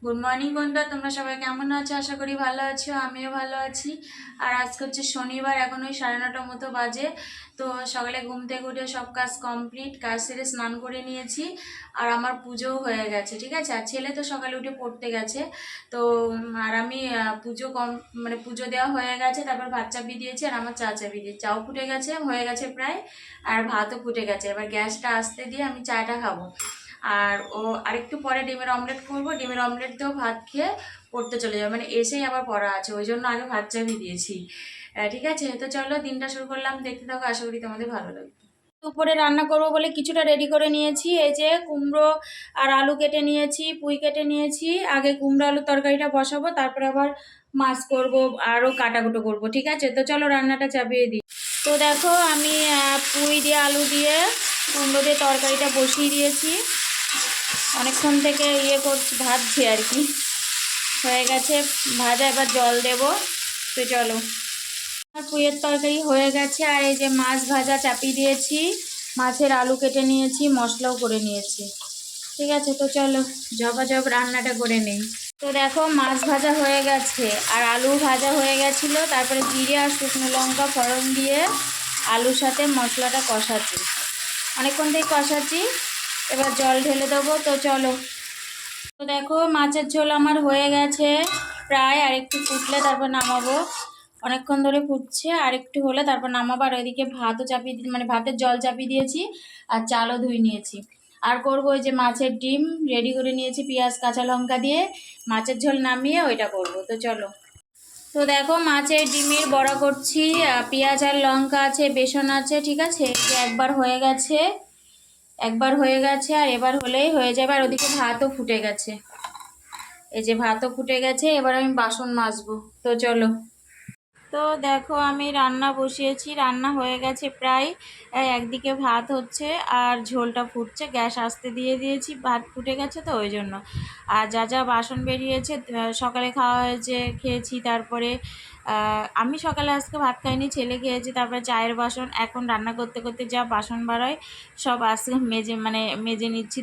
Good morning বন্ধুরা, তোমরা সবাই কেমন আছো? আশা করি ভালো আছো, আমিও ভালো আছি। আর আজকে হচ্ছে শনিবার, এখন ওই 9:30 মতো বাজে। তো সকালে ঘুম থেকে উঠে সব কাজ কমপ্লিট, কাজ সেরে স্নান করে নিয়েছি। আর আমার পুজোও হয়ে গেছে, ঠিক আছে। আর ছেলে তো সকালে উঠে পড়তে গেছে। তো আর আমি পুজো মানে পুজো দেওয়া হয়ে গেছে, তারপর ভাত চাপিয়ে দিয়েছি। আর আমার চা চাপিয়ে দিয়েছি, চাও ফুটে গেছে, হয়ে গেছে প্রায়। আর ভাতও ফুটে গেছে, এবার গ্যাসটা আসতে দিয়ে আমি চাটা খাবো। আর আরেকটু পরে ডিমের অমলেট করবো, ডিমের অমলেট দিয়েও ভাত খেয়ে পড়তে চলে যাবে, মানে এসেই আবার পড়া আছে, ওই জন্য আগে ভাত চাপিয়ে দিয়েছি। ঠিক আছে, তো চলো দিনটা শুরু করলাম, দেখতে থাকো, আশা করি তোমাদের ভালো লাগবে। দুপুরে রান্না করবো বলে কিছুটা রেডি করে নিয়েছি। এই যে কুমড়ো আর আলু কেটে নিয়েছি, পুঁই কেটে নিয়েছি। আগে কুমড়ো আলুর তরকারিটা বসাবো, তারপরে আবার মাছ করব, আরও কাটাকুটো করব, ঠিক আছে। তো চলো রান্নাটা চাপিয়ে দিই। তো দেখো আমি পুঁই দিয়ে আলু দিয়ে কুমড়ো দিয়ে তরকারিটা বসিয়ে দিয়েছি। অনেকক্ষণ থেকে করছি, ভাজছি আর কি, হয়ে গেছে ভাজা, এবার জল দেব। তো চলো, আর পুঁইয়ের তরকারি হয়ে গেছে। আর এই যে মাছ ভাজা চাপিয়ে দিয়েছি, মাছের আলু কেটে নিয়েছি, মশলাও করে নিয়েছি, ঠিক আছে। তো চলো ঝপাঝপ রান্নাটা করে নেই। তো দেখো মাছ ভাজা হয়ে গেছে আর আলু ভাজা হয়ে গেছিলো, তারপরে জিরে আর শুকনো লঙ্কা ফোড়ন দিয়ে আলুর সাথে মশলাটা কষাচ্ছি, অনেকক্ষণ থেকে কষাচ্ছি। এবার জল ঢেলে দেবো। তো চলো, তো দেখো মাছের ঝোল আমার হয়ে গেছে প্রায়, আর একটু ফুটলে তারপর নামাবো। অনেকক্ষণ ধরে ফুটছে, আর একটু হলে তারপর নামাবো। আর ওইদিকে ভাতও চাপিয়ে মানে ভাতের জল চাপিয়ে দিয়েছি, আর চালও ধুয়ে নিয়েছি। আর করবো ওই যে মাছের ডিম রেডি করে নিয়েছি, পেঁয়াজ কাঁচা লঙ্কা দিয়ে মাছের ঝোল নামিয়ে ওইটা করব। তো চলো, তো দেখো মাছের ডিমের বড়া করছি, পেঁয়াজ আর লঙ্কা আছে, বেসন আছে, ঠিক আছে। একবার হয়ে গেছে, একবার হয়ে গেছে, আর এবার হলেই হয়ে যাবে। আর ওদিকে ভাতও ফুটে গেছে, এই যে ভাতও ফুটে গেছে, এবার আমি বাসন মাজবো। তো চলো, তো দেখো আমি রান্না বসিয়েছি, রান্না হয়ে গেছে প্রায়। একদিকে ভাত হচ্ছে আর ঝোলটা ফুটছে, গ্যাস আসতে দিয়ে দিয়েছি, ভাত ফুটে গেছে তো ওই জন্য। আর যা যা বাসন বেরিয়েছে, সকালে খাওয়া হয়েছে, খেয়েছি। তারপরে আমি সকালে আজকে ভাত খাইনি, ছেলে খেয়েছি। তারপরে চায়ের বাসন, এখন রান্না করতে করতে যা বাসন বাড়ায় সব আজকে মেজে নিচ্ছি।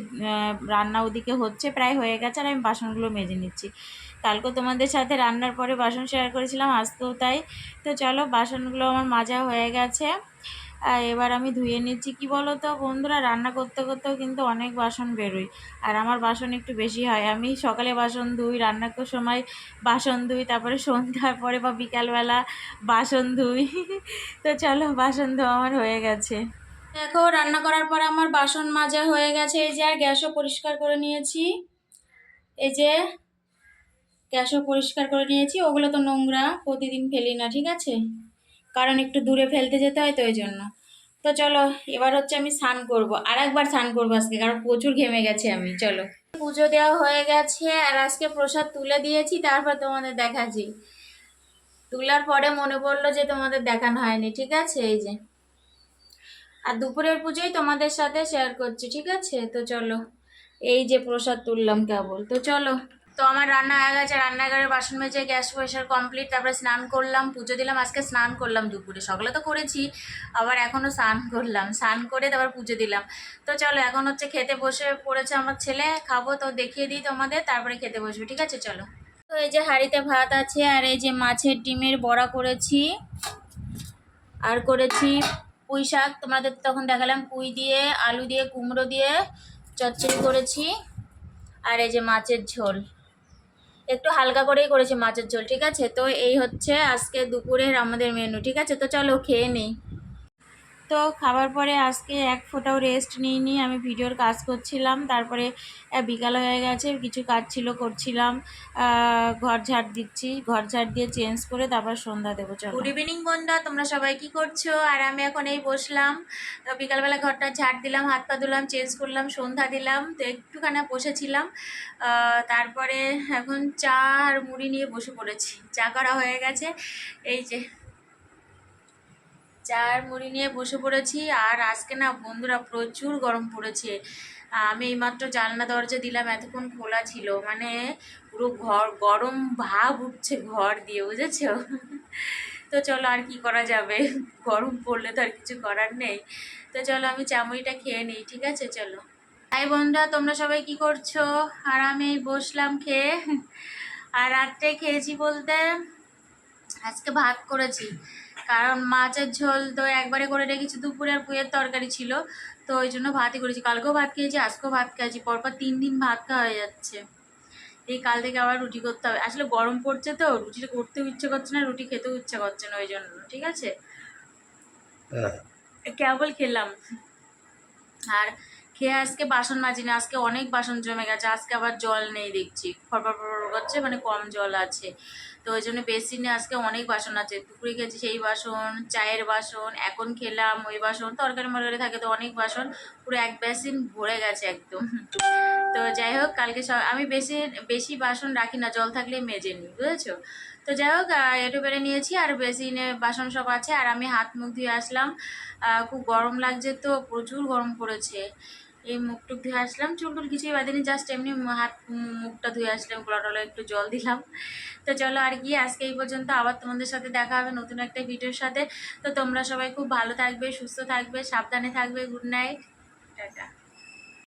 রান্না ওদিকে হচ্ছে, প্রায় হয়ে গেছে, আর আমি বাসনগুলো মেজে নিচ্ছি। কালকে তোমাদের সাথে রান্নার পরে বাসন শেয়ার করেছিলাম, আজকেও তাই। তো চলো বাসনগুলো আমার মাজা হয়ে গেছে, এবার আমি ধুয়ে নিচ্ছি। কি বলো তো বন্ধুরা, রান্না করতে করতেও কিন্তু অনেক বাসন বেরোয়, আর আমার বাসন একটু বেশি হয়। আমি সকালে বাসন ধুই, রান্নার সময় বাসন ধুই, তারপরে সন্ধ্যার পরে বা বিকালবেলা বাসন ধুই। তো চলো বাসন ধোয়া আমার হয়ে গেছে। দেখো রান্না করার পর আমার বাসন মাজা হয়ে গেছে, এই যে। আর গ্যাসও পরিষ্কার করে নিয়েছি, এই যে গ্যাসও পরিষ্কার করে নিয়েছি। ওগুলো তো নোংরা, প্রতিদিন ফেলি না, ঠিক আছে, কারণ একটু দূরে ফেলতে যেতে হয় তো ওই জন্য। তো চলো এবার হচ্ছে আমি স্নান করব, আর একবার স্নান করবো আজকে, কারণ প্রচুর ঘেমে গেছে আমি। চলো, পুজো দেওয়া হয়ে গেছে, আর আজকে প্রসাদ তুলে দিয়েছি, তারপর তোমাদের দেখাচ্ছি। তোলার পরে মনে পড়লো যে তোমাদের দেখানো হয়নি, ঠিক আছে। এই যে, আর দুপুরের পুজোই তোমাদের সাথে শেয়ার করছি, ঠিক আছে। তো চলো, এই যে প্রসাদ তুললাম কেবল। তো চলো, তো আমার রান্না হয়ে গেছে, রান্নাঘরের বাসন মেজে গ্যাস পরিষ্কার কমপ্লিট, তারপরে স্নান করলাম, পুজো দিলাম। আজকে স্নান করলাম দুপুরে, সকালে তো করেছি, আবার এখনও স্নান করলাম, স্নান করে তারপর পুজো দিলাম। তো চলো এখন হচ্ছে খেতে বসে পড়েছে আমার ছেলে, খাবো, তো দেখিয়ে দিই তোমাদের, তারপরে খেতে বসবো, ঠিক আছে। চলো, তো এই যে হাঁড়িতে ভাত আছে, আর এই যে মাছের ডিমের বড়া করেছি, আর করেছি পুঁই শাক, তোমাদের তখন দেখালাম, পুঁই দিয়ে আলু দিয়ে কুমড়ো দিয়ে চচ্চড়ি করেছি। আর এই যে মাছের ঝোল, একটু হালকা করেই করেছি মাছের ঝোল, ঠিক আছে। তো এই হচ্ছে আজকে দুপুরের আমাদের মেনু, ঠিক আছে। তো চলো খেয়ে নিই। তো খাবার পরে আজকে এক ফোঁটাও রেস্ট নিইনি, আমি ভিডিওর কাজ করছিলাম। তারপরে বিকাল হয়ে গেছে, কিছু কাজ ছিল করছিলাম, ঘর ঝাড় দিচ্ছি, ঘর ঝাড় দিয়ে চেঞ্জ করে তারপর সন্ধ্যা দেবো। চলো, গুড ইভিনিং বন্ধুরা, তোমরা সবাই কি করছো? আর আমি এখন এই বসলাম, বিকালবেলা ঘরটা ঝাড় দিলাম, হাত পা ধুলাম, চেঞ্জ করলাম, সন্ধ্যা দিলাম, তো একটুখানি বসেছিলাম। তারপরে এখন চা আর মুড়ি নিয়ে বসে পড়েছি, চা করা হয়ে গেছে, এই যে চা আর মুড়ি নিয়ে বসে পড়েছি। আর আজকে না বন্ধুরা প্রচুর গরম পড়েছে, আমি এইমাত্র জানলা দরজা দিলাম, এতক্ষণ খোলা ছিল, মানে পুরো ঘর গরম ভাব উঠছে ঘর দিয়ে, বুঝেছো। তো চলো আর কি করা যাবে, গরম পড়লে তো আর কিছু করার নেই। তো চলো আমি চা মুড়িটা খেয়ে নিই, ঠিক আছে। চলো, হাই বন্ধুরা, তোমরা সবাই কি করছো? আর আমি এই বসলাম খেয়ে। আর রাত্রে খেয়েছি বলতে আজকে ভাত করেছি, কারণ মাছের ঝোল তো একবারে করে রেখেছি, দুপুরে আর পুঁয়ের তরকারি ছিল, তো ওই জন্য ভাতই করেছি। কালকেও ভাত খেয়েছি, আজকেও ভাত খেয়েছি, পরপর 3 দিন ভাত খাওয়া হয়ে যাচ্ছে। এই কাল থেকে আবার রুটি করতে হবে। আসলে গরম পড়ছে তো রুটিটা করতেও ইচ্ছে করছে না, রুটি খেতেও ইচ্ছে করছে না, ওই জন্য। ঠিক আছে, কেবল খেলাম। আর খেয়ে আজকে বাসন মাজিনি, আজকে অনেক বাসন জমে গেছে। আজকে আবার জল নেই দেখছি, ফরফর ফরফর করছে, মানে কম জল আছে। তো ওই জন্য বেসিনে আজকে অনেক বাসন আছে। দুপুরে খেয়েছি সেই বাসন, চায়ের বাসন, এখন খেলাম ওই বাসন, তরকারি মরকারি থাকে তো অনেক বাসন, পুরো এক বেসিন ভরে গেছে একদম। তো যাই হোক, কালকে আমি বেশি বেশি বাসন রাখি না, জল থাকলেই মেজে নিই, বুঝেছো? তো যাই হোক, এটু বেড়ে নিয়েছি, আর বেসিনে বাসন সব আছে। আর আমি হাত মুখ ধুয়ে আসলাম, খুব গরম লাগছে তো, প্রচুর গরম পড়েছে। এই মুখ টুক ধুয়ে আসলাম, চুল টুল কিছুই বাঁধিনি, জাস্ট এমনি হাত মুখটা ধুয়ে আসলাম, গলা টলা একটু জল দিলাম। তো চলো আর কি, আজকে এই পর্যন্ত। আবার তোমাদের সাথে দেখা হবে নতুন একটা ভিডিওর সাথে। তো তোমরা সবাই খুব ভালো থাকবে, সুস্থ থাকবে, সাবধানে থাকবে। Good night, tata.